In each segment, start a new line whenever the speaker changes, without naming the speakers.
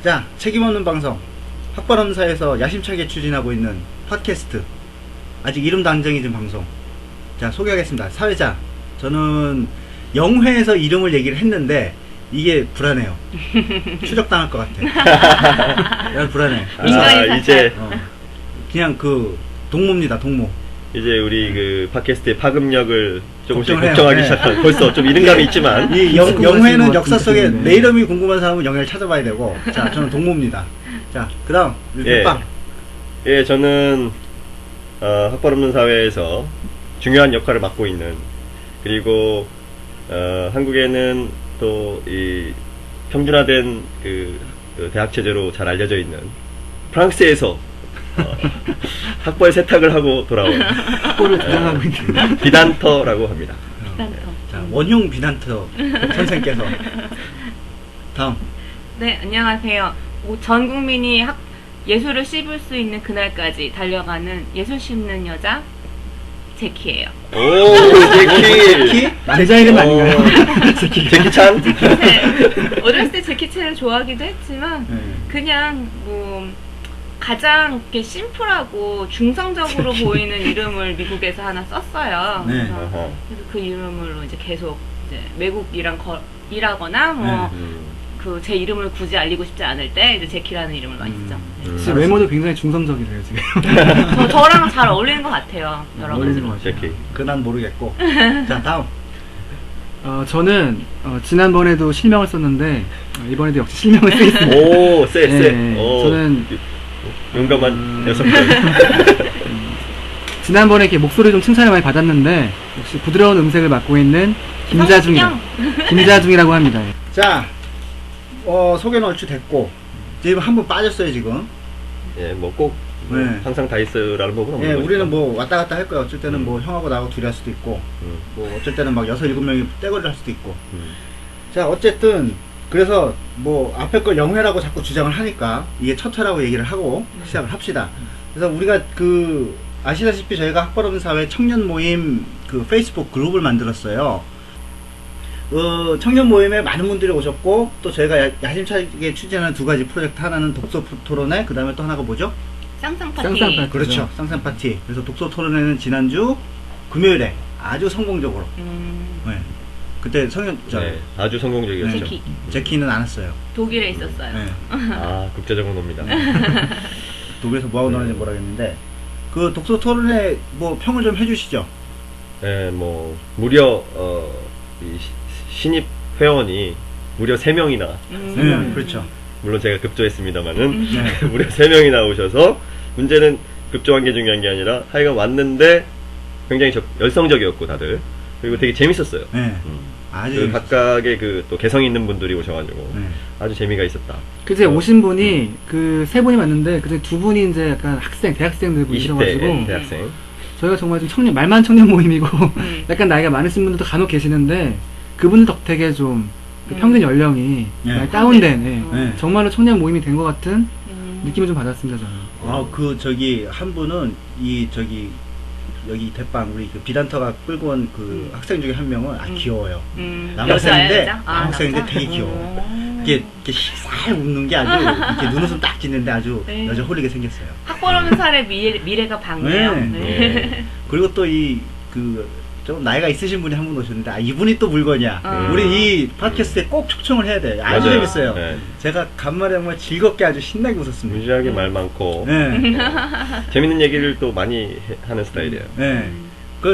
자, 책임없는 방송 학벌험사에서 야심차게 추진하고 있는 팟캐스트, 아직 이름도 안 정해진 방송. 자, 소개하겠습니다. 사회자, 저는 영회에서 이름을 얘기를 했는데 이게 불안해요. 추적당할 것 같아. 야, 불안해.
이제
그냥 그 동무입니다. 동무.
이제 우리 그 팟캐스트의 파급력을 조금씩
걱정을 해요.
걱정하기
네.
시작한, 벌써 좀 이른감이 있지만
이 영회는 역사 속에 내 이름이 궁금한 사람은 영회를 찾아봐야 되고. 자, 저는 동무입니다. 자, 그 다음 빵.
예, 저는 학벌 없는 사회에서 중요한 역할을 맡고 있는, 그리고 한국에는 또 이 평준화된 그 대학 체제로 잘 알려져 있는 프랑스에서 학벌 세탁을 하고 돌아온
학벌을 주장하고 있는
비단터라고 합니다.
비단터.
자, 원흉 비단터 선생께서. 다음.
네, 안녕하세요. 전 국민이 예술을 씹을 수 있는 그날까지 달려가는 예술 씹는 여자 제키예요.
오, 제키!
제자 이름 아닌가요?
제키찬?
네, 어렸을 때 제키찬을 좋아하기도 했지만
네.
그냥 뭐 가장 이렇게 심플하고 중성적으로 보이는 이름을 미국에서 하나 썼어요.
네.
그래서 그 이름으로 이제 계속 이제 외국이랑 일하거나 뭐 그 제 이름을 굳이 알리고 싶지 않을 때 이제 제키라는 이름을 많이 쓰죠. 네.
진짜 외모도 굉장히 중성적이래요 지금.
저랑 잘 어울리는 것 같아요. 여러
어울리는
가지로.
것 같아요.
제키.
그난 모르겠고. 자, 다음.
저는 지난번에도 실명을 썼는데 이번에도 역시 실명을 쓰겠습니다.
오, 쎄.
네,
오,
저는
용감한 녀석들.
지난번에 이렇게 목소리 좀 칭찬을 많이 받았는데 역시 부드러운 음색을 맡고 있는 김자중이라고 합니다.
자, 소개는 얼추 됐고, 지금 한 번 빠졌어요, 지금.
예, 뭐 꼭
네.
항상 다 있어요라는 부분은 없는
예,
거니까.
우리는 뭐 왔다 갔다 할 거야. 어쩔 때는 뭐 형하고 나하고 둘이 할 수도 있고, 뭐 어쩔 때는 막 6, 7명이 떼거리를 할 수도 있고. 자, 어쨌든, 그래서 뭐 앞에 걸 영회라고 자꾸 주장을 하니까 이게 첫 회라고 얘기를 하고 시작을 합시다. 그래서 우리가 아시다시피 저희가 학벌 없는 사회 청년 모임 그 페이스북 그룹을 만들었어요. 청년 모임에 많은 분들이 오셨고, 또 저희가 야심차게 추진하는 두 가지 프로젝트, 하나는 독서 토론회, 그 다음에 또 하나가 뭐죠?
쌍쌍파티.
쌍쌍파티.
그렇죠. 쌍쌍 파티. 그래서 독서 토론회는 지난주 금요일에 아주 성공적으로. 네. 그때
네, 아주 성공적이었죠.
제키.
제키는 안 왔어요.
독일에 있었어요.
네.
아, 국제적으로 놉니다.
독일에서 뭐하고 노는지 모르겠는데, 그 독서 토론회 뭐 평을 좀 해주시죠.
네, 뭐 무려 이 신입 회원이 무려 3명이나,
네, 그렇죠.
물론 제가 급조했습니다만은
네.
무려 3명이 나오셔서, 문제는 급조한 게 중요한 게 아니라 하여간 왔는데 굉장히 열성적이었고 다들, 그리고 되게 재밌었어요.
네. 아주
그 각각의 그 또 개성 있는 분들이 오셔가지고
네.
아주 재미가 있었다.
그제 오신 분이 그 세 분이 맞는데 그중에 두 분이 이제 약간 대학생들
20대
분이셔가지고
대학생.
저희가 정말 좀 말만 청년 모임이고 약간 나이가 많으신 분들도 간혹 계시는데 그분들 덕택에 좀 그 평균 연령이
예.
많이 다운된
네.
정말로 청년 모임이 된 것 같은 느낌을 좀 받았습니다 저는.
한 분은 여기 대빵 우리 그 비단터가 끌고 온 그 학생 중에 한 명은 귀여워요. 남학생인데
여자예요, 여자?
남학생인데
남자?
되게 귀여워. 이게 살 웃는 게 아주 이렇게 눈웃음 딱 짓는데 아주
네.
여자 홀리게 생겼어요.
학벌 없는 사람의 미래가 밝네요.
네.
네.
그리고 또 좀 나이가 있으신 분이 한 분 오셨는데, 이분이 또 물건이야. 우리 이 팟캐스트에 꼭 초청을 해야 돼. 아주
맞아요.
재밌어요.
네.
제가 간만에 정말 즐겁게 아주 신나게 웃었습니다.
무지하게 말 많고
네.
재밌는 얘기를 또 많이 하는 스타일이에요.
네.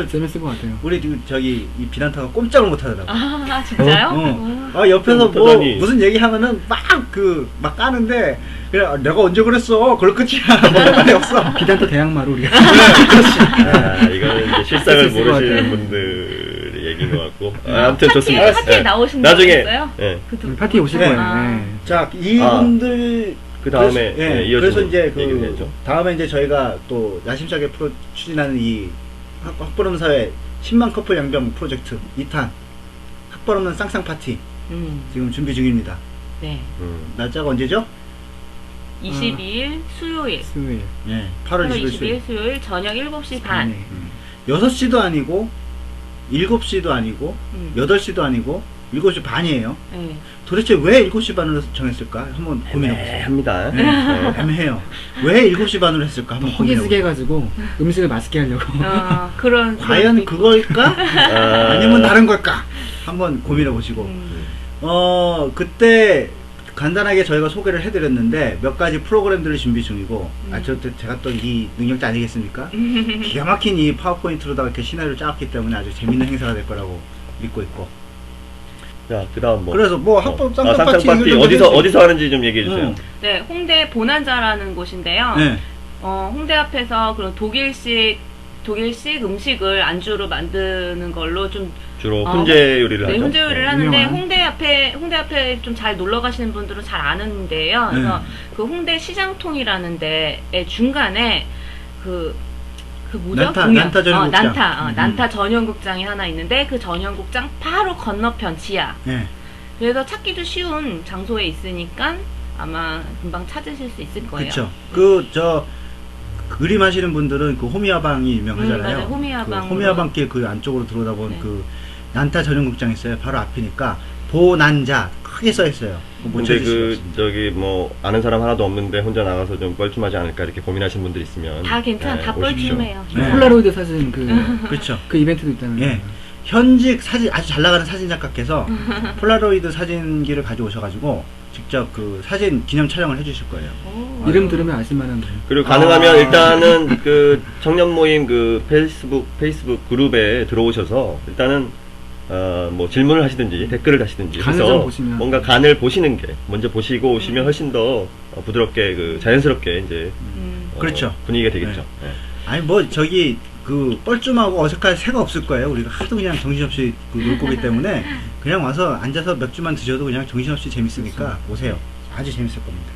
재밌을 것 같아요.
우리 이 비난타가 꼼짝을 못 하더라고.
아, 진짜요?
옆에서 뭐
못하다니.
무슨 얘기 하면은 막 까는데, 그냥 내가 언제 그랬어? 그럴 끝이야. 뭐 말이 없어.
비단터 대학마로 우리가.
아, 이거는 이제 실상을
있을 것
모르시는
같아요.
분들의 얘기인 것 같고. 아무튼 좋습니다.
파티에
네.
나오신
나중에
분 있어요?
네.
파티에 오실
네.
거예요.
아.
네.
자, 이분들
그 다음에
그래서,
이어지는
그래서 이제
얘기를 해야죠.
다음에 이제 저희가 또 야심차게 추진하는 이 학벌 없는 사회 10만 커플 양병 프로젝트 2탄 학벌 없는 쌍쌍 파티 지금 준비 중입니다.
네.
날짜가 언제죠?
22일 수요일.
수요일.
네, 8월 20일
22일 수요일 저녁 7시 반.
네.
6시도 아니고 7시도 아니고 8시도 아니고 7시 반이에요.
네.
도대체 왜 7시 반으로 정했을까? 한번 고민해보세요.
합니다.
네. 애매해요. 왜 7시 반으로 했을까? 한번
허기지게
고민해보세요.
해가지고 음식을 맛있게 하려고.
그런
과연 그걸까? 아니면 다른 걸까? 한번 고민해보시고. 그때 간단하게 저희가 소개를 해드렸는데 몇 가지 프로그램들을 준비 중이고, 제가 또 이 능력자 아니겠습니까? 기가 막힌 이 파워포인트로다가 이렇게 시나리오를 짜왔기 때문에 아주 재밌는 행사가 될 거라고 믿고 있고.
자, 그 다음 뭐.
그래서 뭐 합법 쌍쌍 파티
파티 어디서 하는지 좀 얘기해 주세요.
네, 홍대 보난자라는 곳인데요.
네.
홍대 앞에서 그런 독일식 음식을 안주로 만드는 걸로 좀
주로 훈제 요리를
네,
하죠.
훈제 요리를 하는데
유명한.
홍대 앞에 좀 잘 놀러 가시는 분들은 잘 아는데요. 그래서 그 홍대 시장통이라는 데의 중간에 그 뭐죠?
난타 전용극장.
난타 전용극장이 하나 있는데 그 전용극장 바로 건너편 지하.
네.
그래서 찾기도 쉬운 장소에 있으니까 아마 금방 찾으실 수 있을 거예요.
그쵸. 그림 하시는 분들은 그 호미야방이 유명하잖아요.
맞아요. 호미야방.
그 호미야방길 그 안쪽으로 들어오다 보면
네.
그 난타 전용극장 있어요. 바로 앞이니까 보난자 크게 써 있어요. 못
근데
찾으실 수 없습니다.
저기 뭐 아는 사람 하나도 없는데 혼자 나가서 좀 뻘쭘하지 않을까 이렇게 고민하시는 분들 있으면
다 괜찮아.
네,
다
오십시오.
뻘쭘해요.
네.
폴라로이드 사진
그렇죠.
그 이벤트도 있다는.
예. 현직 사진 아주 잘 나가는 사진 작가께서 폴라로이드 사진기를 가져오셔가지고 직접 그 사진 기념 촬영을 해주실 거예요.
오.
이름 들으면 아실만한.
그리고 가능하면 일단은 그 청년 모임 그 페이스북 그룹에 들어오셔서 일단은 뭐 질문을 하시든지 댓글을 다시든지
간을
해서
좀 보시면.
뭔가 간을 보시는 게 먼저 보시고 오시면 훨씬 더 부드럽게 그 자연스럽게 이제
그렇죠.
분위기가 되겠죠. 네.
아니 뭐 저기 그 뻘쭘하고 어색할 새가 없을 거예요. 우리가 하도 그냥 정신없이 그 놀 거기 때문에 그냥 와서 앉아서 맥주만 드셔도 그냥 정신없이 재밌으니까 오세요. 아주 재밌을 겁니다.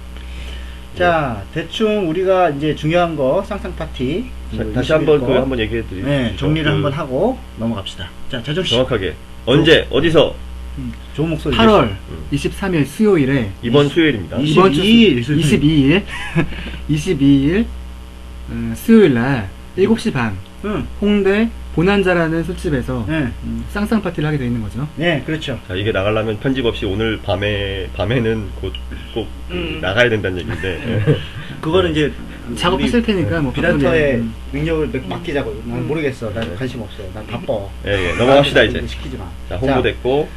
자, 대충 우리가 이제 중요한 거 쌍쌍 파티
다시 한번 그 한번 얘기해 드리죠.
네, 정리를 한번 하고 넘어갑시다. 자, 자정 씨.
정확하게 언제 어디서
좋은 목소리.
8월 23일 수요일에
이번 수요일입니다.
22일.
22일 수요일 날 7시 반
응.
홍대 보난자라는 술집에서
네.
쌍쌍 파티를 하게 돼 있는 거죠.
네, 그렇죠.
자, 이게 나가려면 편집 없이 오늘 밤에는 꼭 나가야 된다는 얘기인데.
그거는 이제
작업하실 테니까 뭐
비단터의
바쁘게.
능력을 맡기자고. 난 모르겠어. 난 관심 없어. 난 바빠.
예, 넘어갑시다 이제.
시키지 마.
자, 홍보됐고.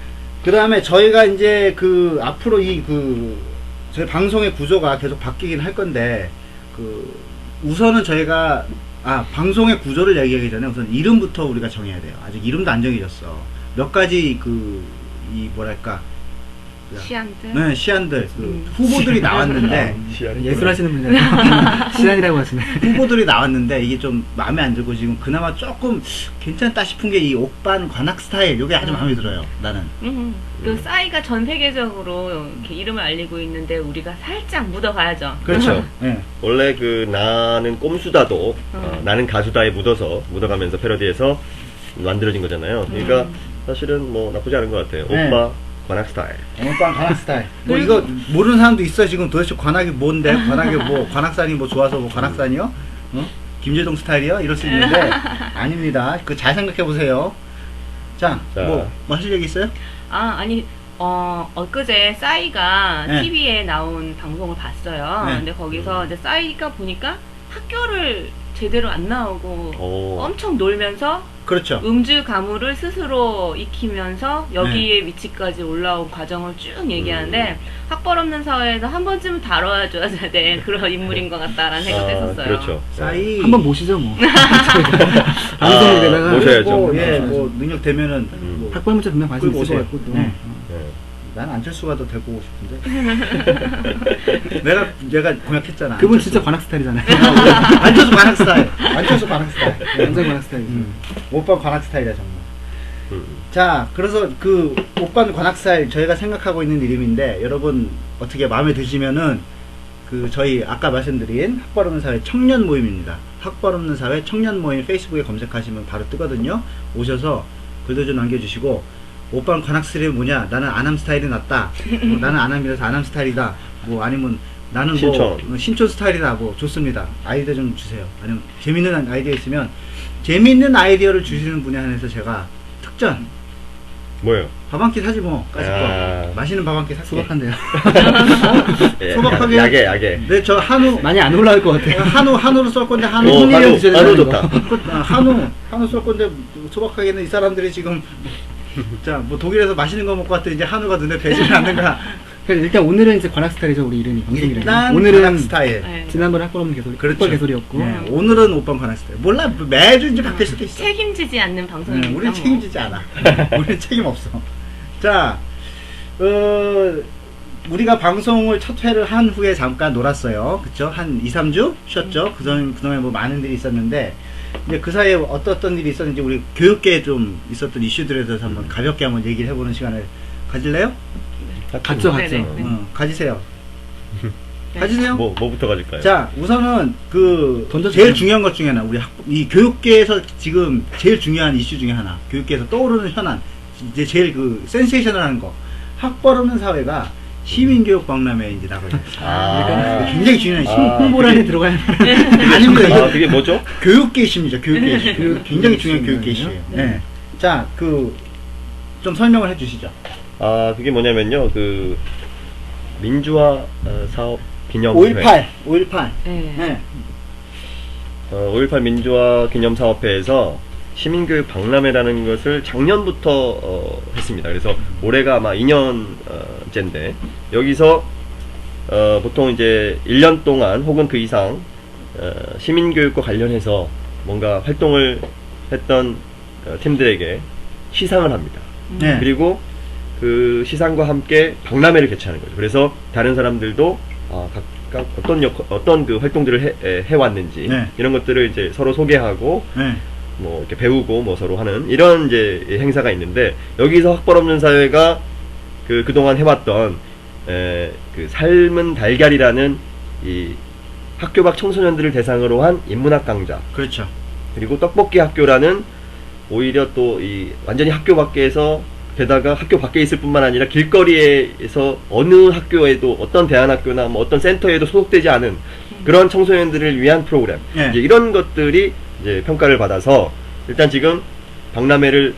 그 다음에 저희가 이제 그 앞으로 저희 방송의 구조가 계속 바뀌긴 할 건데 우선은 저희가 방송의 구조를 얘기하기 전에 우선 이름부터 우리가 정해야 돼요. 아직 이름도 안 정해졌어. 몇 가지 뭐랄까
시안들.
네, 시안들 후보들이 나왔는데
예술하시는 분이잖아요. 시안이라고 하시네.
후보들이 나왔는데 이게 좀 마음에 안 들고 지금 그나마 조금 괜찮다 싶은 게 이 옥반 관악 스타일 이게 아주 마음에 들어요. 나는.
그 싸이가 전 세계적으로 이렇게 이름을 알리고 있는데 우리가 살짝 묻어가야죠.
그렇죠. 네.
원래 나는 꼼수다도 나는 가수다에 묻어가면서 패러디해서 만들어진 거잖아요. 그러니까 사실은 뭐 나쁘지 않은 것 같아요.
네.
오빠 관악 스타일.
옥반 관악 스타일. 뭐 이거 모르는 사람도 있어. 지금 도대체 관악이 뭔데? 관악이 뭐 관악산이 뭐 좋아서 뭐 관악산이요? 김재동 스타일이요? 이럴 수 있는데 아닙니다. 잘 생각해 보세요. 자, 뭐 하실 얘기 있어요?
아니 엊그제 싸이가
네.
TV에 나온 방송을 봤어요.
네.
근데 거기서 이제 싸이가 보니까 학교를 제대로 안 나오고
오.
엄청 놀면서
그렇죠.
음주 가무를 스스로 익히면서 여기에 위치까지 올라온 과정을 쭉 얘기하는데 학벌 없는 사회에서 한 번쯤 다뤄줘야 돼 그런 인물인 것 같다라는 생각을 했었어요.
그렇죠.
싸이
한번 모시죠 뭐. 방송에다가
모셔야죠.
뭐 능력 되면은 뭐
학벌 문자 분명 관심
끌고
있을 것
오세요.
같고 또.
네.
네.
난 안철수가 더 데리고 오고 싶은데. 내가 공약했잖아.
그분 진짜 관악 스타일이잖아요.
안철수 관악 스타일. 안철수 관악 스타일.
완전 관악 스타일이죠.
오빠 관악 스타일이야 정말. 자, 그래서 오빠 관악 스타일 저희가 생각하고 있는 이름인데 여러분 어떻게 마음에 드시면은 저희 아까 말씀드린 학벌 없는 사회 청년 모임입니다. 학벌 없는 사회 청년 모임 페이스북에 검색하시면 바로 뜨거든요. 오셔서 글도 좀 남겨주시고. 오빠는 관악 스타일이 뭐냐? 나는 아남 스타일이 낫다. 나는 아남이라서 아남 스타일이다. 뭐 아니면 나는 신촌 스타일이다. 뭐 좋습니다. 아이디어 좀 주세요. 아니면 재밌는 아이디어 있으면 재밌는 아이디어를 주시는 분에 한해서 제가 특전
뭐예요?
밥 한 끼 사지 뭐. 까짓
아.
거. 맛있는 밥 한 끼 살게.
소박한데요.
예,
소박하게.
야게.
네, 저 한우
많이 안 올라올 것 같아요.
한우로 쏠 건데 한우.
오,
손님이랑
한우,
드셔야
한우
되는
좋다.
한우 쏠 건데 소박하게는 이 사람들이 지금 자, 뭐 독일에서 맛있는 거 먹고 왔더니 이제 한우가 눈에 뵈지는 않는가.
그래서 일단 오늘은 이제 관악 스타일이죠, 우리 이름이. 방송 이름이.
일단
오늘은
관악 스타일.
네.
지난번에 학벌 없는 개소리,
그렇죠.
학벌 개소리였고.
네, 오늘은 오빠 관악 스타일. 몰라, 매주 이제 바뀔 수도 있어.
책임지지 않는 방송이니까.
우리는
뭐.
책임지지 않아. 우리는 책임 없어. 자, 우리가 방송을 첫 회를 한 후에 잠깐 놀았어요. 그쵸? 한 2, 3주 쉬었죠? 그동안에 뭐 많은 일이 있었는데, 이제 그 사이에 어떤 일이 있었는지 우리 교육계에 좀 있었던 이슈들에 대해서 한번 가볍게 한번 얘기를 해보는 시간을 가질래요?
갔죠.
네네.
가지세요.
네.
가지세요.
뭐부터 가질까요?
자, 우선은
던져주세요.
제일 중요한 것 중에 하나, 이 교육계에서 지금 제일 중요한 이슈 중에 하나, 교육계에서 떠오르는 현안, 이제 제일 센세이셔널한 거, 학벌 없는 사회가 시민교육 박람회에 이제 나가요. 굉장히 중요한 이슈.
홍보란에 들어가야
아닙니다. 이거
그게 뭐죠?
교육계 이슈입니다. 교육계 이슈. 굉장히 중요한 교육계 이슈예요. 네. 자, 좀 설명을 해주시죠.
그게 뭐냐면요, 민주화 사업 기념회.
5.18.
네.
네.
5.18 민주화 기념 사업회에서 시민교육 박람회라는 것을 작년부터 했습니다. 그래서 올해가 아마 2년째인데 여기서 보통 이제 1년 동안 혹은 그 이상 시민교육과 관련해서 뭔가 활동을 했던 팀들에게 시상을 합니다.
네.
그리고 그 시상과 함께 박람회를 개최하는 거죠. 그래서 다른 사람들도 각각 어떤 그 활동들을 해왔는지
네.
이런 것들을 이제 서로 소개하고
네.
뭐 이렇게 배우고 뭐 서로 하는 이런 이제 행사가 있는데 여기서 학벌 없는 사회가 그동안 해왔던 그 삶은 달걀이라는 이 학교 밖 청소년들을 대상으로 한 인문학 강좌,
그렇죠.
그리고 떡볶이 학교라는 오히려 또 이 완전히 학교 밖에서 게다가 학교 밖에 있을 뿐만 아니라 길거리에서 어느 학교에도 어떤 대안학교나 뭐 어떤 센터에도 소속되지 않은 그런 청소년들을 위한 프로그램,
네.
이제 이런 것들이 이제 평가를 받아서 일단 지금 박람회를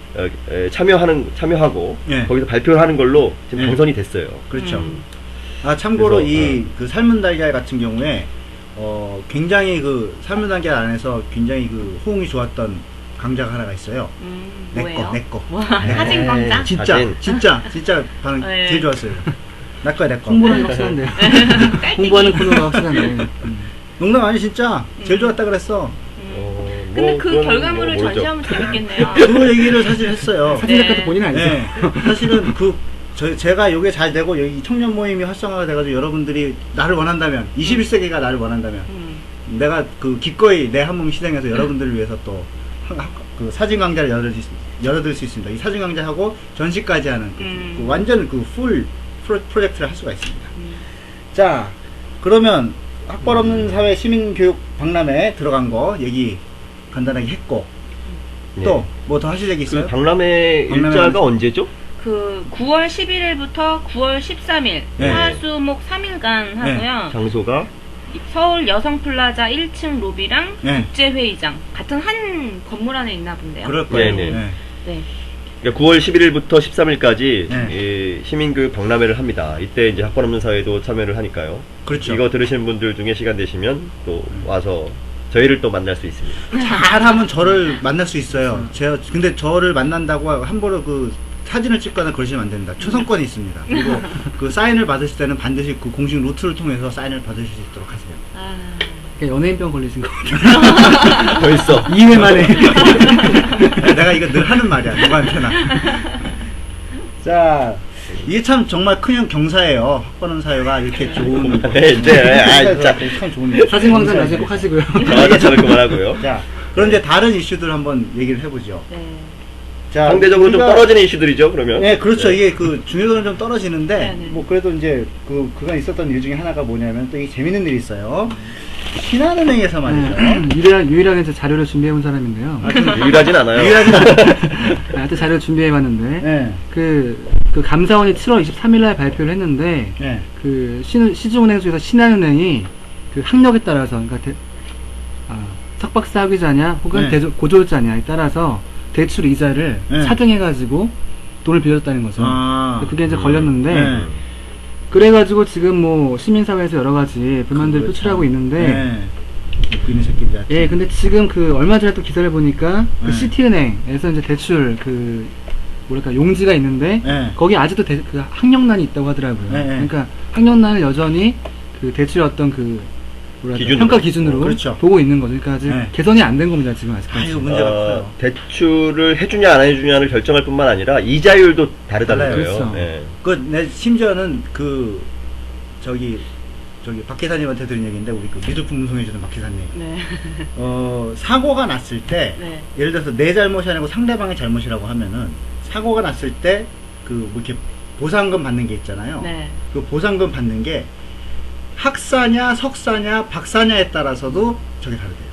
참여하고
네.
거기서 발표를 하는 걸로 지금
네.
당선이 됐어요.
그렇죠. 참고로
그래서,
그 삶은 달걀 같은 경우에 굉장히 삶은 달걀 안에서 굉장히 호응이 좋았던 강좌가 하나가 있어요.
뭐예요?
내 거.
와, 사진 광장?
진짜 반응
네.
제일 좋았어요. 내 거야, 내 거.
홍보라는 확실한데요. 홍보하는 코너가 확실한데.
농담 아니 진짜 제일 좋았다 그랬어.
근데 그
그건
결과물을
뭐 모르죠.
전시하면 재밌겠네요.
그 얘기를 사실 했어요.
사진
네.
작가도 본인 아니죠?
네, 사실은 제가 요게 잘 되고 여기 청년 모임이 활성화가 돼가지고 여러분들이 나를 원한다면 21세기가 나를 원한다면 내가 기꺼이 내 한 몸 희생해서 여러분들을 위해서 또 사진 강좌를 열어드릴 수 있습니다. 이 사진 강좌하고 전시까지 하는 완전 풀 프로젝트를 할 수가 있습니다. 자, 그러면 학벌 없는 사회 시민교육 박람회에 들어간 거 얘기 간단하게 했고
네.
또 뭐 더 하실 얘기 있어요?
박람회
박람회
일자가 언제죠?
9월 11일부터 9월 13일
네.
화수목 3일간 하고요.
장소가
서울 여성플라자 1층 로비랑
네.
국제회의장 같은 한 건물 안에 있나 본데요.
그럴 거예요.
네네.
네.
네.
그러니까 9월 11일부터 13일까지
네.
시민교육 박람회를 합니다. 이때 이제 학벌 없는 사회도 참여를 하니까요.
그렇죠.
이거 들으시는 분들 중에 시간 되시면 또 와서 저희를 또 만날 수 있습니다.
잘하면 저를 만날 수 있어요. 근데 저를 만난다고 함부로 사진을 찍거나 그러시면 안 됩니다. 초상권이 있습니다. 그리고 사인을 받으실 때는 반드시 공식 루트를 통해서 사인을 받으실 수 있도록 하세요.
연예인병 걸리신 거 같아요.
벌써
2회 만에.
내가 이거 늘 하는 말이야. 누구한테나. 자, 이게 참 정말 큰 경사예요. 학벌 없는 사회가 이렇게 좋은.
네, 진짜.
참 좋은 일.
사진 광장 나중에 꼭 하시고요.
저는 그만하고요.
자, 그럼 이제 다른 이슈들 한번 얘기를 해보죠.
네.
자,
상대적으로 좀
우리가-
떨어지는 이슈들이죠, 그러면.
네, 그렇죠.
네.
이게 중요도는 좀 떨어지는데,
네네.
뭐, 그래도 이제, 그간 있었던 일 중에 하나가 뭐냐면, 또 이게 재밌는 일이 있어요. 신한은행에서 말이죠.
유일하게 이제 자료를 준비해본 사람인데요.
유일하진 않아요.
유일하진 않아요.
하여튼 자료를 준비해봤는데,
네.
그 감사원이 7월 23일날 발표를 했는데,
네.
시중은행 중에서 신한은행이 학력에 따라서, 그러니까 석박사 학위자냐, 혹은
네.
고졸자냐에 따라서 대출 이자를
네.
차등해가지고 돈을 빌려줬다는 거죠.
아.
그게 이제 걸렸는데
네.
그래가지고 지금 뭐 시민사회에서 여러 가지 불만들을
그거
표출하고
참.
있는데
네. 웃기는 새끼들.
예, 근데 지금 그 얼마 전에 또 기사를 보니까 그
네.
시티은행에서 이제 대출 그 뭐랄까 용지가 있는데
네.
거기 아직도 그 학력난이 있다고 하더라고요.
네, 네.
그러니까 학력난을 여전히 그 대출 어떤 그 뭐랄까
기준으로.
평가 기준으로
그렇죠.
보고 있는 거죠. 그러니까 아직
네.
개선이 안 된 겁니다. 지금 아직까지.
아이고, 문제가 커요.
대출을 해주냐 안 해주냐를 결정할 뿐만 아니라 이자율도 다르다는
달라요.
거예요.
그렇죠.
예.
내 심지어는 저기 박 기사님한테 들은 얘기인데 우리 그 미술품 운송해주는 박 기사님.
네.
사고가 났을 때
네.
예를 들어서 내 잘못이 아니고 상대방의 잘못이라고 하면은 사고가 났을 때 그 뭐 이렇게 보상금 받는 게 있잖아요.
네.
그 보상금 받는 게 학사냐 석사냐 박사냐에 따라서도 저게 다르대요.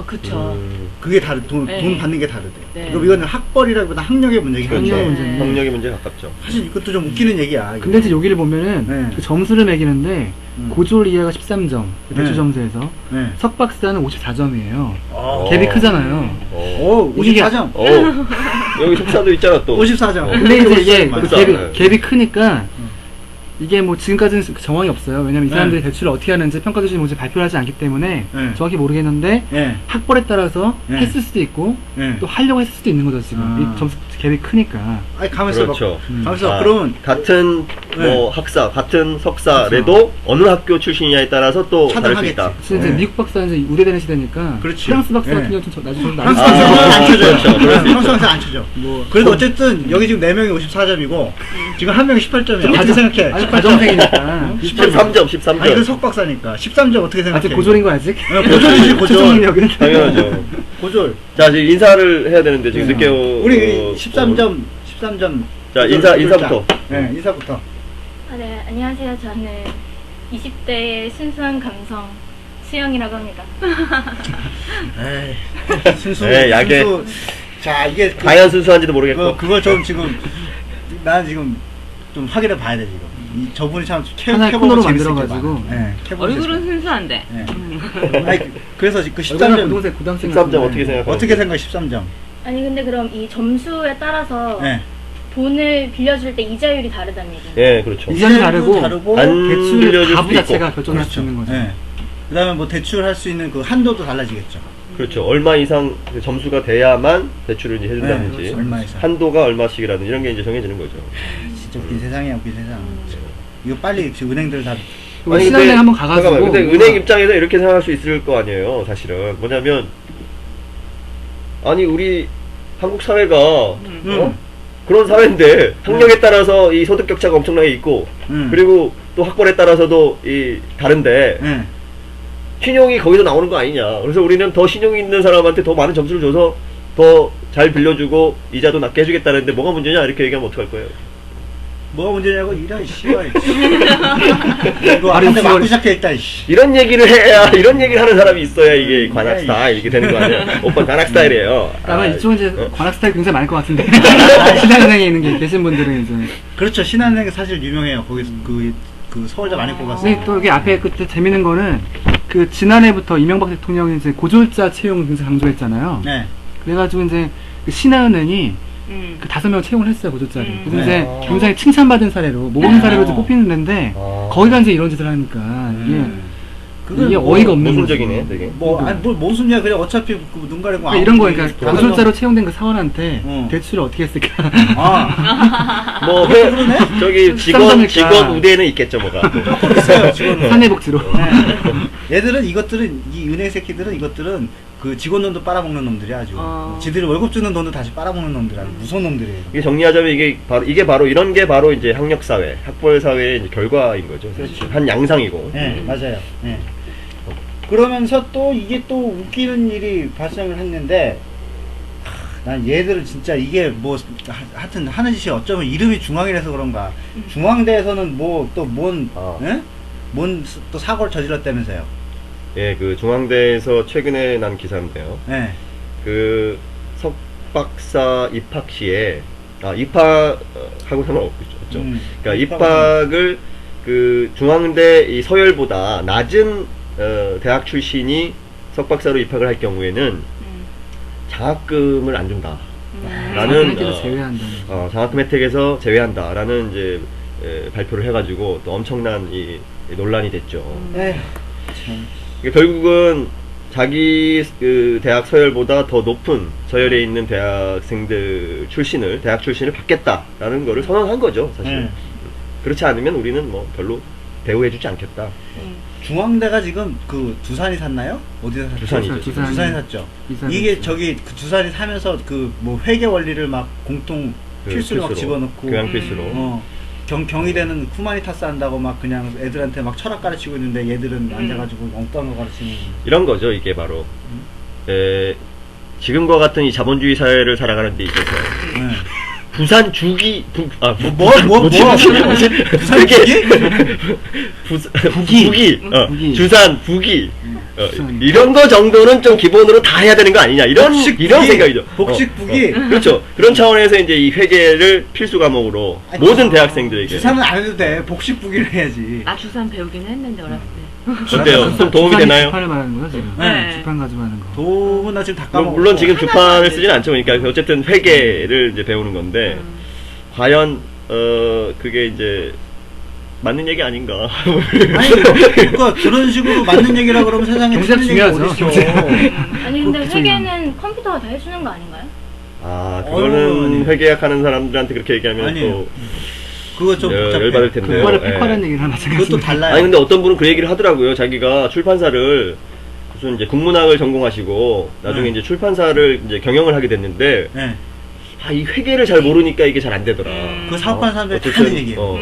그쵸.
그게 돈
네.
받는 게 다르대요.
네.
그리고 이거는 학벌이라기보다 학력의 문제긴
학력의
한데
문제인데.
학력의 문제에 가깝죠.
사실 이것도 좀 웃기는 얘기야. 이거.
근데 이제 여기를 보면은
네.
그 점수를 매기는데 고졸 이하가 13점 그 대출
네.
점수에서
네.
석박사는 54점이에요.
어.
갭이 크잖아요.
오,
이게
54점.
여기 석사도 있잖아 또.
54점.
근데 이제 이게
맞아.
그
그렇죠.
갭이 크니까 이게 뭐 지금까지는 정황이 없어요. 왜냐면 이 사람들이 대출을 어떻게 하는지 평가 기준이 뭔지 발표를 하지 않기 때문에
네.
정확히 모르겠는데
예.
학벌에 따라서
네.
했을 수도 있고
예.
또 하려고 했을 수도 있는 거죠 지금.
아.
이 점수 갭이 크니까.
아니 가만있어 봐.
그렇죠.
가만있어.
아,
그러면
같은
네.
뭐 학사, 같은 석사래도 어느 학교 출신이냐에 따라서 또 다를 수
차등하겠지.
있다.
지금 이제
네.
미국 박사는 이제 우대되는 시대니까
그렇지.
프랑스 박사
네.
같은 경우는 좀 나중에
프랑스
아,
학생은 안 쳐줘요.
그렇죠. 그럴 수
프랑스 학생 안 쳐줘.
뭐
그래도 어쨌든 여기 지금 4명이 54점이고 지금 1명이 18점이야. 어떻게
아직
생각해?
아직 과정생이니까.
13점, 13점.
아니 그 석박사니까 13점 어떻게 생각해?
아직 고졸인 거 아직?
고졸이지 고졸.
최종 능력은.
당연하죠.
고졸.
자, 지금 인사를 해야 되는데 지금
네.
늦게
우리 13점.
자, 인사부터.
네, 인사부터.
네, 안녕하세요. 저는 20대의 순수한 감성 수영이라고 합니다.
에이, 순수.
네, 약에.
순수. 자, 이게
과연 순수한지도 모르겠고.
그걸 좀 지금 난 지금 좀 확인해 봐야 돼 지금. 저분이 참
하나의 코너로 만들어가지고.
네,
얼굴은 순수한데.
네. 아니, 그래서 그
얼마나
13점
고등생
13점
같은데.
어떻게 생각하세요?
어떻게 생각해? 13점.
아니 근데 그럼 이 점수에 따라서
네.
돈을 빌려줄 때 이자율이 다르다는 얘기예요?
예, 그렇죠.
이자는 다르고
안
대출
빌려줄
가부
수도 있고.
자체가 결정할 수 있는 거죠.
네. 그다음에 뭐 대출할 수 있는 그 한도도 달라지겠죠.
그렇죠. 얼마 이상 그 점수가 돼야만 대출을 이제 해준다든지
네, 그렇죠. 얼마 이상.
한도가 얼마씩이라든지 이런 게 이제 정해지는 거죠.
진짜 웃긴 세상이야, 웃긴 세상. 이거 빨리 지금 은행들 다
우리 신한은행 한번 가가지고.
잠깐만, 근데 은행 입장에서 이렇게 생각할 수 있을 거 아니에요. 사실은 뭐냐면 아니 우리 한국 사회가 그런 사회인데 학력에 따라서 이 소득 격차가 엄청나게 있고 그리고 또 학벌에 따라서도 이 다른데
네.
신용이 거기서 나오는 거 아니냐. 그래서 우리는 더 신용이 있는 사람한테 더 많은 점수를 줘서 더 잘 빌려주고 이자도 낮게 해주겠다는데 뭐가 문제냐 이렇게 얘기하면 어떡할 거예요?
뭐가 문제냐고 이런 씨발. 이거
아니,
한대 맞고
그걸-
시작해 일단. 씨.
이런 얘기를 해야 이런 얘기를 하는 사람이 있어야 이게 관악 스타일 이렇게 되는 거 아니야? 오빠 관악 스타일이에요.
아마 이쪽은 이제
어?
관악 스타일 굉장히 많을 것 같은데. 신한은행에 있는 게 계신 분들은 이제.
그렇죠. 신한은행 사실 유명해요. 거기서 그 서울대 많이 뽑았어요.
근데 또 여기 앞에 그때 재밌는 거는 그 지난해부터 이명박 대통령이 이제 고졸자 채용을 굉장히 강조했잖아요.
네.
그래가지고 이제 그 신한은행이
음.
그 5명 채용을 했어요, 고졸자를. 그래서
네.
이제 굉장히 칭찬받은 사례로, 모범 사례로 좀 뽑히는 데인데,
아.
거기가 이제 이런 짓을 하니까,
그건
이게
뭐
어이가 없는
모순적이네,
거죠.
되게.
아니 뭘 모순이야. 그냥 어차피 눈 가리고
그러니까 이런 거,
아무리
그러니까
돌아가서-
고졸자로 채용된 그 사원한테
어.
대출을 어떻게 했을까.
아,
뭐 저기
쌈싸니까.
직원 우대는 있겠죠 뭐가.
조금 있어요. 지금
사내복지로.
얘들은 이것들은 이 은행 새끼들은 이것들은 그 직원돈도 빨아먹는 놈들이야 아주. 지들이 월급 주는 돈도 다시 빨아먹는 놈들 아주 무서운 놈들이에요.
이게 정리하자면 이게 바로 이런 게 바로 이제 학력 사회, 학벌 사회의 이제 결과인 거죠. 사실. 한 양상이고.
네, 맞아요. 네. 그러면서 또 이게 또 웃기는 일이 발생을 했는데, 난 얘들은 진짜 이게 뭐 하여튼 하는 짓이 어쩌면 이름이 중앙이라서 그런가. 중앙대에서는 뭐 또 뭔 또 사고를 저질렀다면서요.
예, 그 중앙대에서 최근에 난 기사인데요.
네.
그 석박사 입학 시에 입학하고 상관없죠. 그러니까 입학을 그 중앙대 이 서열보다 낮은 대학 출신이 석박사로 입학을 할 경우에는 장학금을 안 준다. 라는
혜택에서 제외한다는.
장학금 혜택에서 제외한다라는 이제 발표를 해가지고 또 엄청난 이 논란이 됐죠.
에휴, 참.
그러니까 결국은 자기 그 대학 서열보다 더 높은 서열에 있는 대학생들 출신을 대학 출신을 받겠다라는 거를 선언한 거죠, 사실.
네.
그렇지 않으면 우리는 뭐 별로 대우해주지 않겠다.
중앙대가 지금 그 두산이 샀나요? 어디서 샀죠?
두산이죠.
두산이 샀죠.
두산이
이게
샀죠.
저기 그 두산이 사면서 그 뭐 회계 원리를 막 공통 필수로 막 집어넣고
교양 필수로.
경희대는 후마니타스 한다고 막 그냥 애들한테 막 철학 가르치고 있는데 얘들은 앉아가지고 엉뚱한 거 가르치는.
이런 거죠, 이게 바로. 지금과 같은 이 자본주의 사회를 살아가는 데 있어서
네.
부산 주기
뭐지? 부산 주기?
북이
북이.
주산 북이
부산.
이런 거 정도는 좀 기본으로 다 해야 되는 거 아니냐 이런 이런 생각이죠.
복식북이.
그렇죠. 그런 차원에서 이제 이 회계를 필수 과목으로
아니,
모든 대학생들에게.
주산은 안 해도 돼. 복식북이를 해야지.
나 주산 배우긴 했는데 어렸을 때.
어때요? 좀 도움이
주판이
되나요?
주판을 말하는 거죠 지금.
네.
주판 가지고 하는 거.
도움은 나 지금 다 까먹었고.
물론 지금 주판을 쓰진 않죠. 그러니까 어쨌든 회계를 이제 배우는 건데 과연 그게 이제 맞는 얘기 아닌가?
아니 그러니까 그런 식으로 맞는 얘기라 그러면 세상에
경제학
틀린 얘기가
중요하죠.
어딨어.
아니 근데
그쵸.
회계는 컴퓨터가 다 해주는 거 아닌가요?
아
어휴,
그거는
아니.
회계학하는 사람들한테 그렇게 얘기하면
아니에요.
또
그거 좀 복잡해.
열받을 텐데요.
그거를
예.
팩화라는 얘기를 하나
그것도
마찬가지입니다.
달라요.
아니 근데 어떤 분은 그 얘기를 하더라고요. 자기가 출판사를 무슨 이제 국문학을 전공하시고 나중에
네.
이제 출판사를 이제 경영을 하게 됐는데
네.
이 회계를 잘 모르니까 이게 잘 안 되더라.
그 사업하는 사람들이 다
어쨌든,
하는 얘기예요.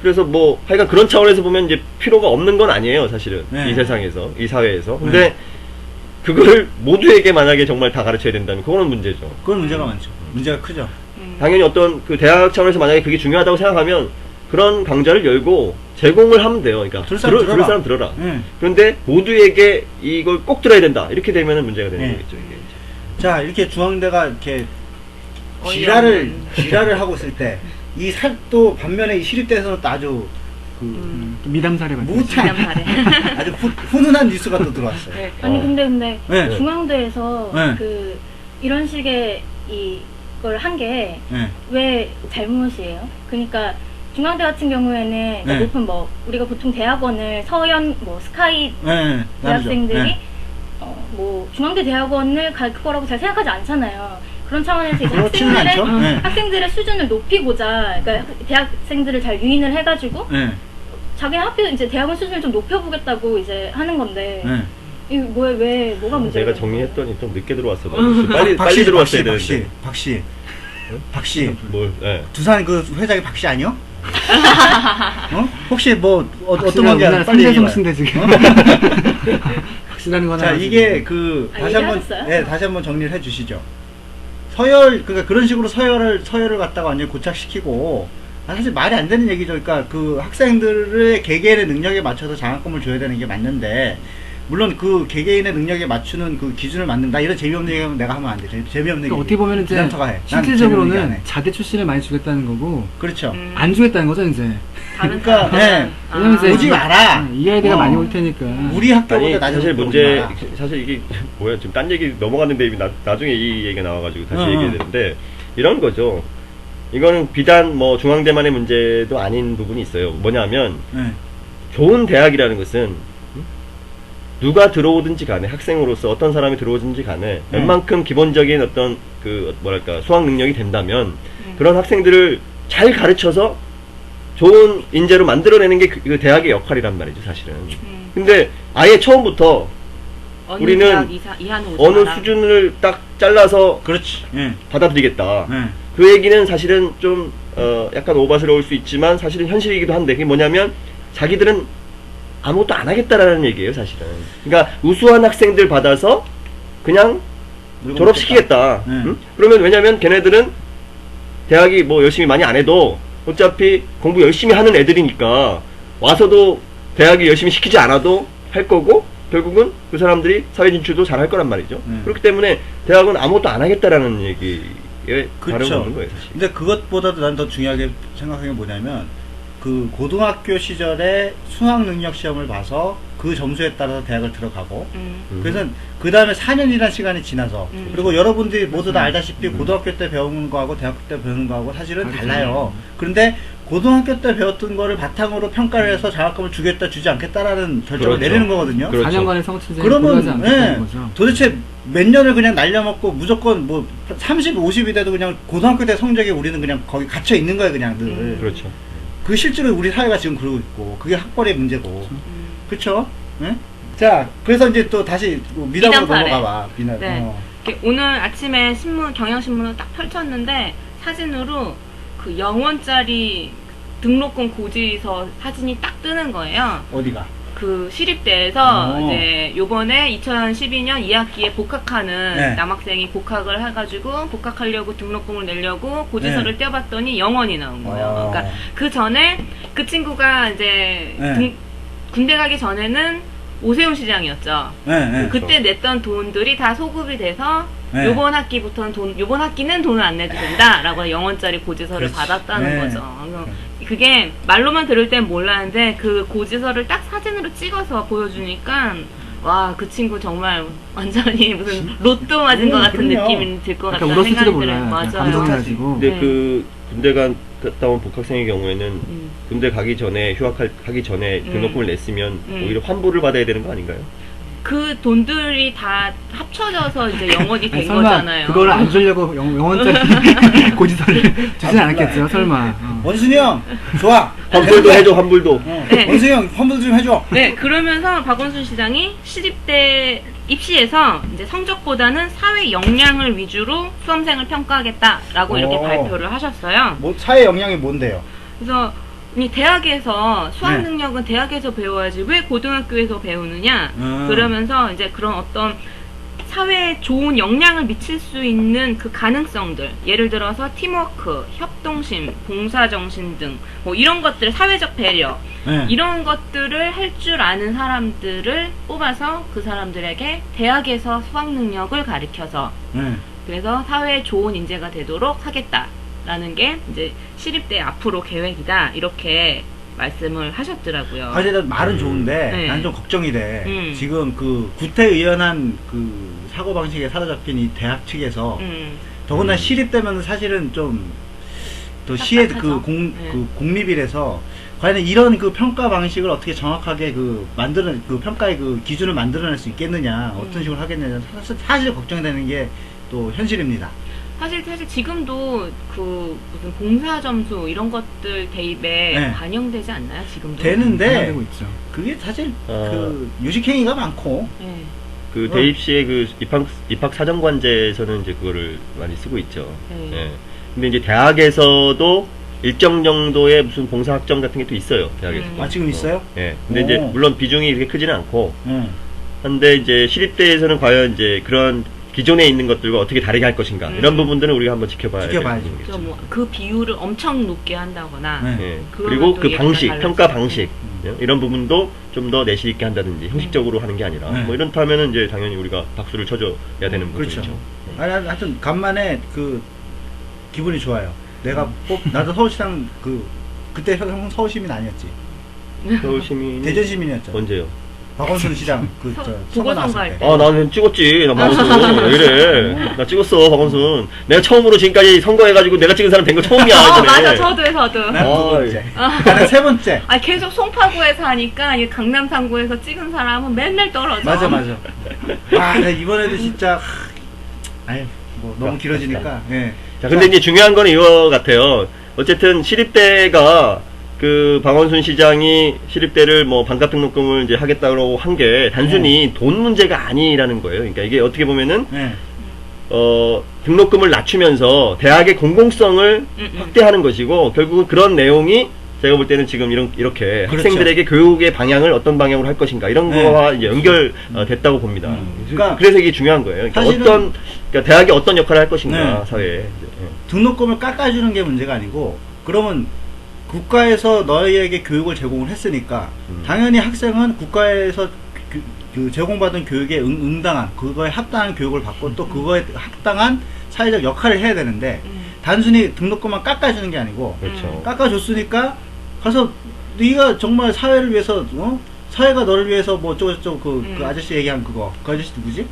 그래서 뭐 하여간 그런 차원에서 보면 이제 필요가 없는 건 아니에요, 사실은.
네.
이 세상에서, 이 사회에서. 근데 그걸 모두에게 만약에 정말 다 가르쳐야 된다면 그거는 문제죠.
그건 문제가 많죠. 문제가 크죠.
당연히 어떤 그 대학 차원에서 만약에 그게 중요하다고 생각하면 그런 강좌를 열고 제공을 하면 돼요. 그러니까
들을 사람 들어라.
사람 들어라.
네.
그런데 모두에게 이걸 꼭 들어야 된다. 이렇게 되면은 문제가 되는
네.
거겠죠. 이게.
자 이렇게 중앙대가 이렇게
어이없는.
지랄을 하고 있을 때 이 또 반면에 이 시립대에서는 또 아주 그
또 미담 사례 같은.
무탄
미담 사례.
아주 훈훈한 뉴스가 또 들어왔어요.
네.
아니 근데
네.
중앙대에서
네.
그 이런 식의 이걸 한 게 왜
네.
잘못이에요? 그러니까 중앙대 같은 경우에는 그러니까
네.
높은 뭐 우리가 보통 대학원을 서연 뭐 스카이
네.
대학생들이
네.
뭐 중앙대 대학원을 갈 거라고 잘 생각하지 않잖아요. 그런 차원에서 이제
그렇지는
학생들의
않죠. 네.
학생들의 수준을 높이고자 그러니까 대학생들을 잘 유인을 해가지고
네.
자기 학교 이제 대학원 수준을 좀 높여보겠다고 이제 하는 건데
네.
이거 뭐가 문제예요?
내가 정리했더니 좀 늦게 들어왔어. 빨리 들어왔어야 되는데.
박씨.
뭘? 예.
두산 그 회장이 박씨 아니요? 혹시 뭐 어떤
확실한
관계야?
우리나라
빨리 얘기해.
상대성수인데 지금. 확실한 건
자
하나지.
이게 그
아,
다시 한번
얘기하셨어요?
다시 한번 정리를 해주시죠. 그러니까 그런 식으로 서열을 갖다가 완전히 고착시키고 사실 말이 안 되는 얘기죠. 그러니까 그 학생들의 개개인의 능력에 맞춰서 장학금을 줘야 되는 게 맞는데 물론 그 개개인의 능력에 맞추는 그 기준을 만든다 이런 재미없는 얘기는 내가 하면 안 돼. 재미없는
그러니까
얘기.
어떻게 보면 이제
난터가 해. 난 재미없는 얘기 안
실질적으로는
해.
자대 출신을 많이 주겠다는 거고
그렇죠.
안 주겠다는 거죠 이제.
다른
그러니까,
사람은.
네.
왜냐면 이제
오지 마라.
이 아이디가
어.
많이 올 테니까.
우리 학교보다
아니
낮은
사실
학교
문제
오지 마라.
사실 이게 뭐야 지금 딴 얘기 넘어갔는데 나중에 이 얘기가 나와가지고 다시
어,
얘기해야 되는데 이런 거죠. 이거는 비단 뭐 중앙대만의 문제도 아닌 부분이 있어요. 뭐냐면
네.
좋은 대학이라는 것은 누가 들어오든지 간에 학생으로서 어떤 사람이 들어오든지 간에 웬만큼 기본적인 어떤 그 뭐랄까 수학 능력이 된다면 그런 학생들을 잘 가르쳐서 좋은 인재로 만들어내는 게 그 대학의 역할이란 말이죠 사실은. 근데 아예 처음부터
어느
우리는
대학 이하는 오지
어느
마라.
수준을 딱 잘라서
그렇지. 예.
받아들이겠다.
예.
그 얘기는 사실은 좀 약간 오바스러울 수 있지만 사실은 현실이기도 한데 그게 뭐냐면 자기들은 아무것도 안 하겠다라는 얘기예요 사실은. 그러니까 우수한 학생들 받아서 그냥 졸업시키겠다.
네.
응? 그러면 왜냐면 걔네들은 대학이 뭐 열심히 많이 안 해도 어차피 공부 열심히 하는 애들이니까 와서도 대학이 열심히 시키지 않아도 할 거고 결국은 그 사람들이 사회 진출도 잘 할 거란 말이죠. 그렇기 때문에 대학은 아무것도 안 하겠다라는 얘기에 다름
그렇죠.
없는 거예요 사실.
근데 그것보다도 난 더 중요하게 생각하는 게 뭐냐면 그 고등학교 시절에 수학 능력 시험을 봐서 그 점수에 따라서 대학을 들어가고 그래서 그 다음에 4년이라는 시간이 지나서 그리고 여러분들이 모두 다 알다시피 고등학교 때 배우는 거하고 대학교 때 배우는 거하고 사실은 달라요. 그런데 고등학교 때 배웠던 거를 바탕으로 평가를 해서 장학금을 주겠다 주지 않겠다라는 결정을
그렇죠.
내리는 거거든요.
그렇죠.
4년간의 성취생을 고려하지
그러면
않겠다는
예,
거죠.
도대체 몇 년을 그냥 날려먹고 무조건 뭐 30, 50이 돼도 그냥 고등학교 때 성적에 우리는 그냥 거기 갇혀 있는 거예요 그냥 늘.
그렇죠.
그 실제로 우리 사회가 지금 그러고 있고 그게 학벌의 문제고 그렇죠? 예? 자 그래서 이제 또 다시 미담으로
미담
넘어가 봐. 미담.
네. 이렇게 오늘 아침에 경향신문을 딱 펼쳤는데 사진으로 그 영원짜리 등록금 고지서 사진이 딱 뜨는 거예요.
어디가?
그 시립대에서
오.
이제 요번에 2012년 2학기에 복학하는
네.
남학생이 복학을 해가지고 복학하려고 등록금을 내려고 고지서를
네.
떼어봤더니 영원이 나온 거예요.
어.
그러니까 그 전에 그 친구가 이제
네.
군대 가기 전에는 오세훈 시장이었죠.
네, 네.
그때 냈던 돈들이 다 소급이 돼서
네.
요번 학기부터는 요번 학기는 돈을 안 내도 된다라고 영원짜리 고지서를
그렇지.
받았다는
네.
거죠. 그게 말로만 들을 땐 몰랐는데 그 고지서를 딱 사진으로 찍어서 보여주니까 와, 그 친구 정말 완전히 무슨 로또 맞은 것 같은
그럼요.
느낌이 들 것
약간
같다는
울었을지도
생각이 들어요.
몰라요.
맞아요.
감동해가지고.
근데
네.
그 군대 갔다 온 복학생의 경우에는 군대 가기 전에 휴학하기 전에 등록금을 냈으면 오히려 환불을 받아야 되는 거 아닌가요?
그 돈들이 다 합쳐져서 이제 영원이 된
아니, 설마
거잖아요.
그걸 안 주려고 영원짜리 고지서를 주진 않았겠죠, 설마.
원순이 형 좋아.
환불도 해줘, 환불도.
네.
원순이 형 환불 좀 해줘.
네, 그러면서 박원순 시장이 시립대 입시에서 이제 성적보다는 사회 역량을 위주로 수험생을 평가하겠다라고 이렇게
오.
발표를 하셨어요.
뭐 사회 역량이 뭔데요?
그래서 이 대학에서 수학
네.
능력은 대학에서 배워야지 왜 고등학교에서 배우느냐 그러면서 이제 그런 어떤 사회에 좋은 영향을 미칠 수 있는 그 가능성들, 예를 들어서 팀워크, 협동심, 봉사정신 등 뭐 이런 것들, 사회적 배려
네.
이런 것들을 할 줄 아는 사람들을 뽑아서 그 사람들에게 대학에서 수학 능력을 가르쳐서
네.
그래서 사회에 좋은 인재가 되도록 하겠다라는 게 이제 시립대 앞으로 계획이다 이렇게 말씀을 하셨더라고요.
아니, 말은 좋은데,
네.
난 좀 걱정이 돼.
음.
지금 그 구태의연한 그 사고방식에 사로잡힌 이 대학 측에서, 더구나 시립되면 사실은 좀, 또 시의 그
딱딱하죠?
그 공립이라서, 과연 이런 그 평가 방식을 어떻게 정확하게 그 평가의 그 기준을 만들어낼 수 있겠느냐, 어떤 식으로 하겠느냐, 사실 걱정되는 게 또 현실입니다.
사실 지금도 그 무슨 봉사 점수 이런 것들 대입에
네.
반영되지 않나요? 지금도
되는데,
되고 있죠.
그게 사실 그 유식행위가 많고,
네.
그 대입시의 그 입학 사정관제에서는 이제 그거를 많이 쓰고 있죠.
네.
예. 근데 이제 대학에서도 일정 정도의 무슨 봉사 학점 같은 게 또 있어요. 대학에서.
아, 지금 있어요?
예. 근데 이제
오.
물론 비중이 그렇게 크지는 않고,
응.
한데 이제 시립대에서는 과연 이제 그런 기존에 있는 것들과 어떻게 다르게 할 것인가 이런 부분들은 우리가 한번 지켜봐야
지켜봐야죠.
되는 거겠죠.
그 비율을 엄청 높게 한다거나
네.
예.
그러면
그리고
또
그
얘기가
방식,
달라지죠.
평가 방식 예? 이런 부분도 좀 더 내실 있게 한다든지 형식적으로 하는 게 아니라
네.
뭐 이렇다면은 이제 당연히 우리가 박수를 쳐줘야 되는
그렇죠.
부분이죠.
아니, 하여튼 간만에 그 기분이 좋아요. 내가 나도 서울시장 그때 형 서울시민 아니었지.
서울 시민이
대전 시민이었죠.
언제요?
박원순 시장 선거 나왔을
보궐선거할
때.
때.
아, 나는 찍었지. 나 박원순. 왜 이래? 나 찍었어, 박원순. 내가 처음으로 지금까지 선거해가지고 내가 찍은 사람 된 거 처음이야. 이번에.
맞아, 저도.
난 두
아,
번째. 나는 세 번째.
아, 계속 송파구에서 하니까 이 강남 3구에서 찍은 사람은 맨날 떨어져.
맞아. 아, 나 이번에도 진짜 아유, 뭐 너무 길어지니까. 예.
자, 근데 이제 중요한 거는 이거 같아요. 어쨌든 시립대가 그 방원순 시장이 시립대를 뭐 반값 등록금을 이제 하겠다고 한 게 단순히 돈 문제가 아니라는 거예요. 그러니까 이게 어떻게 보면은
예.
등록금을 낮추면서 대학의 공공성을 확대하는 것이고 결국은 그런 내용이 제가 볼 때는 지금 이렇게
그렇죠.
학생들에게 교육의 방향을 어떤 방향으로 할 것인가 이런
네.
거와 이제 됐다고 봅니다.
그러니까
그래서 이게 중요한 거예요. 그러니까
사실은
그러니까 대학이 어떤 역할을 할 것인가
네.
사회에. 이제.
등록금을 깎아주는 게 문제가 아니고 그러면 국가에서 너희에게 교육을 제공을 했으니까 당연히 학생은 국가에서 그 제공받은 교육에 응당한 그거에 합당한 교육을 받고 또 그거에 합당한 사회적 역할을 해야 되는데 단순히 등록금만 깎아주는 게 아니고
그렇죠.
깎아줬으니까 가서 네가 정말 사회를 위해서 사회가 너를 위해서 뭐 어쩌고저쩌고 그 아저씨 얘기한 그 아저씨 누구지?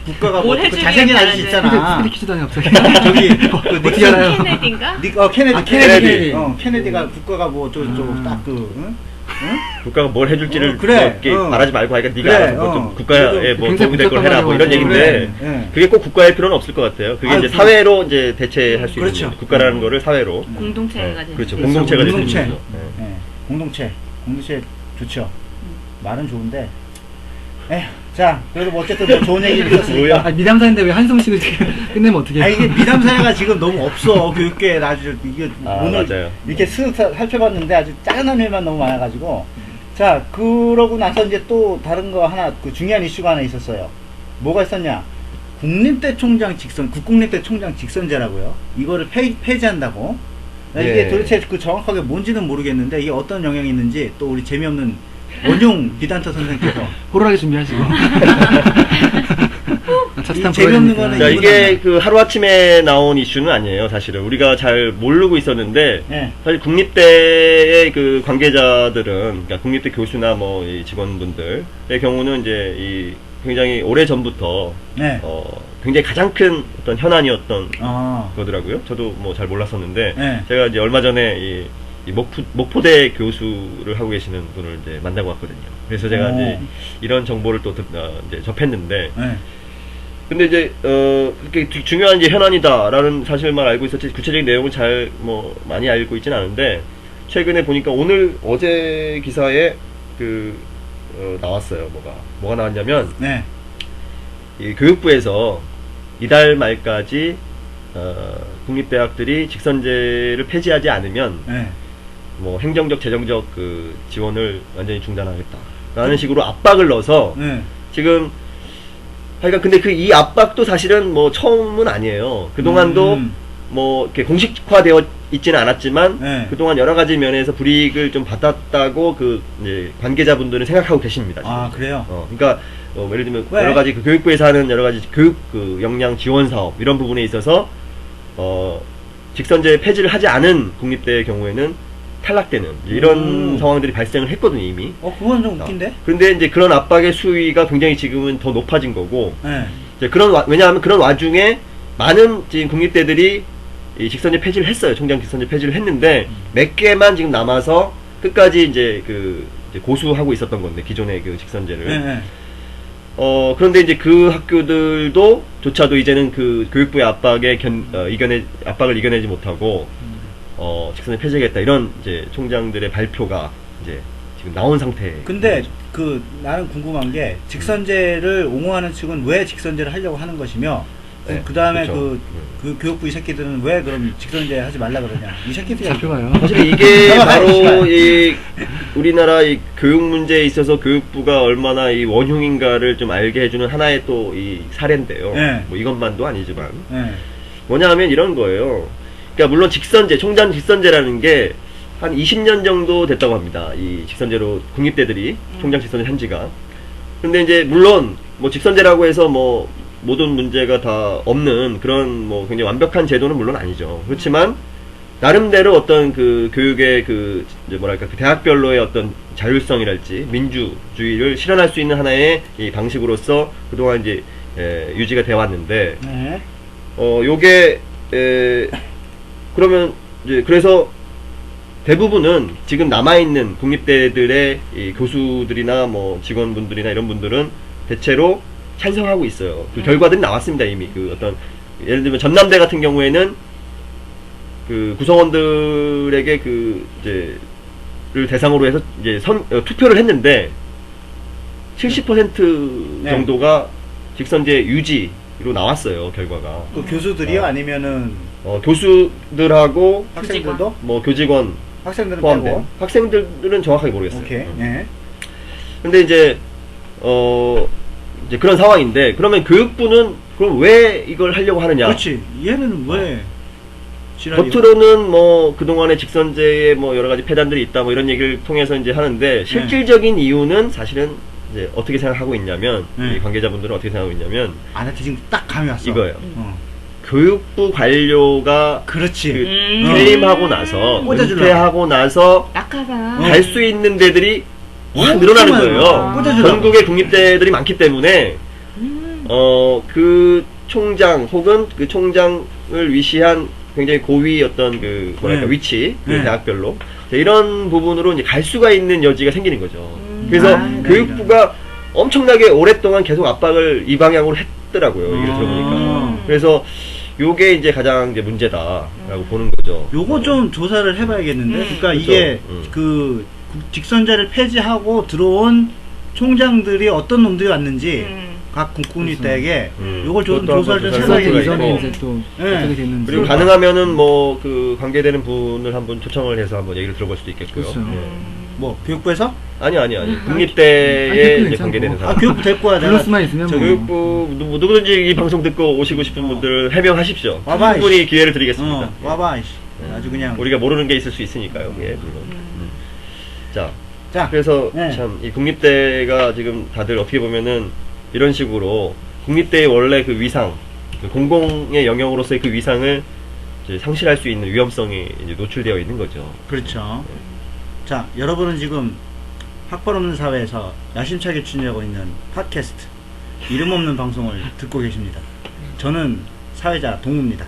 국가가 뭐
뭘
그
해주길
잘생긴 아저씨
바라는.
있잖아.
스피드 퀴즈다니 갑자기.
저기
어떻게 알아요?
케네디인가?
케네디.
케네디.
케네디가 국가가 뭐 어쩌고저쩌고 딱
국가가 뭘 해줄지를
그래,
뭐 이렇게 말하지 말고 하니까 네가
그래,
알아서 뭐좀 국가에 뭐
굉장히
도움이 될 걸 해라 뭐 이런
복잡하다고
얘기인데
네.
그게 꼭 국가의 필요는 없을 것 같아요. 그게 이제 사회로 이제 대체할 수 있는
그렇죠.
거죠. 국가라는 거를 사회로
공동체가 되는.
그렇죠.
그렇죠.
공동체가 될 수
공동체.
있는 거죠. 네.
네. 공동체 좋죠. 말은 좋은데. 자, 그래도 뭐 어쨌든 뭐 좋은 얘기를 있었으니까.
아, 미담사인데 왜 한숨 쉬고 끝내면 어떻게 해요?
이게 미담사회가 지금 너무 없어. 교육계에 아주 이게 오늘
맞아요.
이렇게 쓱 살펴봤는데 아주 짜증난 일만 너무 많아가지고. 자, 그러고 나서 이제 또 다른 거 하나 그 중요한 이슈가 하나 있었어요. 뭐가 있었냐? 국립대 총장 직선제라고요. 이거를 폐지한다고. 이게
네.
도대체 그 정확하게 뭔지는 모르겠는데 이게 어떤 영향이 있는지 또 우리 재미없는 원용 비단터 선생님께서
호루라기 준비하시고.
이 재미없는 거는
자,
이건
이게 그 하루아침에 나온 이슈는 아니에요, 사실은. 우리가 잘 모르고 있었는데,
네.
사실 국립대의 그 관계자들은, 그러니까 국립대 교수나 뭐 이 직원분들의 경우는 이제 이 굉장히 오래 전부터,
네.
굉장히 가장 큰 어떤 현안이었던
아.
거더라고요. 저도 뭐 잘 몰랐었는데,
네.
제가 이제 얼마 전에 이 목포대 교수를 하고 계시는 분을 이제 만나고 왔거든요. 그래서 제가
오.
이제 이런 정보를 또 이제 접했는데,
네.
근데 이제 그렇게 중요한 이제 현안이다라는 사실만 알고 있었지 구체적인 내용을 잘 뭐 많이 알고 있지는 않은데 최근에 보니까 어제 기사에 나왔어요. 뭐가 나왔냐면
네.
이 교육부에서 이달 말까지 국립대학들이 직선제를 폐지하지 않으면
네.
뭐 행정적 재정적 그 지원을 완전히 중단하겠다라는 식으로 압박을 넣어서
네.
지금 그러니까 근데 이 압박도 사실은 뭐 처음은 아니에요. 그동안도 뭐 이렇게 공식화되어 있지는 않았지만
네.
그동안 여러 가지 면에서 불이익을 좀 받았다고 이제 관계자분들은 생각하고 계십니다. 지금.
아, 그래요?
그러니까 예를 들면
왜?
여러 가지 그 교육부에서 하는 여러 가지 교육 그 역량 지원 사업 이런 부분에 있어서 직선제 폐지를 하지 않은 국립대의 경우에는 탈락되는 이런 상황들이 발생을 했거든요, 이미.
그건 좀 웃긴데?
그런데 이제 그런 압박의 수위가 굉장히 지금은 더 높아진 거고,
네.
이제 왜냐하면 그런 와중에 많은 지금 국립대들이 이 직선제 폐지를 했어요. 총장 직선제 폐지를 했는데, 몇 개만 지금 남아서 끝까지 이제 이제 고수하고 있었던 건데, 기존의 그 직선제를.
네.
그런데 이제 그 학교들조차도 이제는 그 교육부의 압박을 이겨내지 못하고, 직선제 폐지하겠다. 이런 이제 총장들의 발표가 이제 지금 나온 상태.
근데 나는 궁금한 게 직선제를 옹호하는 측은 왜 직선제를 하려고 하는 것이며
네,
그 다음에
그렇죠.
그 교육부 이 새끼들은 왜 그럼 직선제 하지 말라 그러냐? 이 새끼들이
잡혀가요.
사실 이게 바로
잠깐만.
이 우리나라 이 교육 문제에 있어서 교육부가 얼마나 이 원흉인가를 좀 알게 해주는 하나의 또 이 사례인데요.
네.
뭐 이것만도 아니지만
네.
뭐냐 하면 이런 거예요. 그러니까 물론 총장 직선제라는 게 한 20년 정도 됐다고 합니다. 이 직선제로 국립대들이 총장 직선제 한 지가. 근데 이제 물론 뭐 직선제라고 해서 뭐 모든 문제가 다 없는 그런 뭐 굉장히 완벽한 제도는 물론 아니죠. 그렇지만 나름대로 어떤 그 교육의 이제 뭐랄까 그 대학별로의 어떤 자율성이랄지 민주주의를 실현할 수 있는 하나의 이 방식으로서 그동안 이제 유지가 되어 왔는데
네.
요게 그러면 이제 그래서 대부분은 지금 남아있는 국립대들의 이 교수들이나 뭐 직원분들이나 이런 분들은 대체로 찬성하고 있어요. 그 결과들이 나왔습니다, 이미. 예를 들면 전남대 같은 경우에는 그 구성원들에게 를 대상으로 해서 이제 투표를 했는데 70%
네.
정도가 직선제 유지로 나왔어요, 결과가.
그 교수들이요? 아니면은
교수들하고
학생들도?
뭐 교직원
학생들은
포함된
빼고?
학생들은 정확하게 모르겠어요.
오케이. 네.
근데 이제 그런 상황인데 그러면 교육부는 그럼 왜 이걸 하려고 하느냐?
그렇지. 얘는 왜 지랄이야?
겉으로는 뭐 그동안의 직선제에 뭐 여러 가지 폐단들이 있다 뭐 이런 얘기를 통해서 이제 하는데 실질적인 이유는 사실은 이제 어떻게 생각하고 있냐면 이 관계자분들은 어떻게 생각하고 있냐면
나한테 지금 딱 감이 왔어.
이거예요. 교육부 관료가
그렇지.
그
음.
퇴임하고 나서
꽂아주려고.
은퇴하고 나서
낙하산.
갈 수 있는 데들이 확
엄청
늘어나는
많아요.
거예요.
꽂아주려고.
전국에 국립대들이 많기 때문에 그 총장 혹은 그 총장을 위시한 굉장히 고위 어떤 그 뭐랄까
네.
위치 그
네.
대학별로 자, 이런 부분으로 이제 갈 수가 있는 여지가 생기는 거죠. 그래서
네,
교육부가 엄청나게 오랫동안 계속 압박을 이 방향으로 했더라고요. 얘기를 들어보니까. 그래서 요게 이제 가장 이제 문제다라고 보는 거죠.
요거 좀 조사를 해봐야겠는데. 그러니까
그렇죠.
이게 그 직선제를 폐지하고 들어온 총장들이 어떤 놈들이 왔는지 각 국공립대에게 요걸 좀
그것도
조사를 좀
한번
수사기
수사가
해봐야겠고.
이전에
있고.
이제 또
네.
어떻게 됐는지.
그리고 가능하면은 뭐 그 관계되는 분을 한번 초청을 해서 한번 얘기를 들어볼 수도 있겠고요.
그렇죠.
예.
뭐 교육부에서?
아니
아니,
국립대에
그건
이제
괜찮고.
관계되는
아
사람.
교육부 데리고 와. 내가
블루스만 있으면 뭐.
교육부 누구든지 이 방송 듣고 오시고 싶은 분들 해명하십시오.
와봐,
충분히 기회를 드리겠습니다.
와봐. 이씨. 아주 그냥.
우리가 모르는 게 있을 수 있으니까요. 예, 물론. 자,
자.
그래서
네.
참 이 국립대가 지금 다들 어떻게 보면은 이런 식으로 국립대의 원래 그 위상, 그 공공의 영역으로서의 그 위상을 이제 상실할 수 있는 위험성이 이제 노출되어 있는 거죠.
그렇죠. 자, 여러분은 지금 학벌 없는 사회에서 야심차게 추진하고 있는 팟캐스트 이름 없는 방송을 듣고 계십니다. 저는 사회자 동우입니다.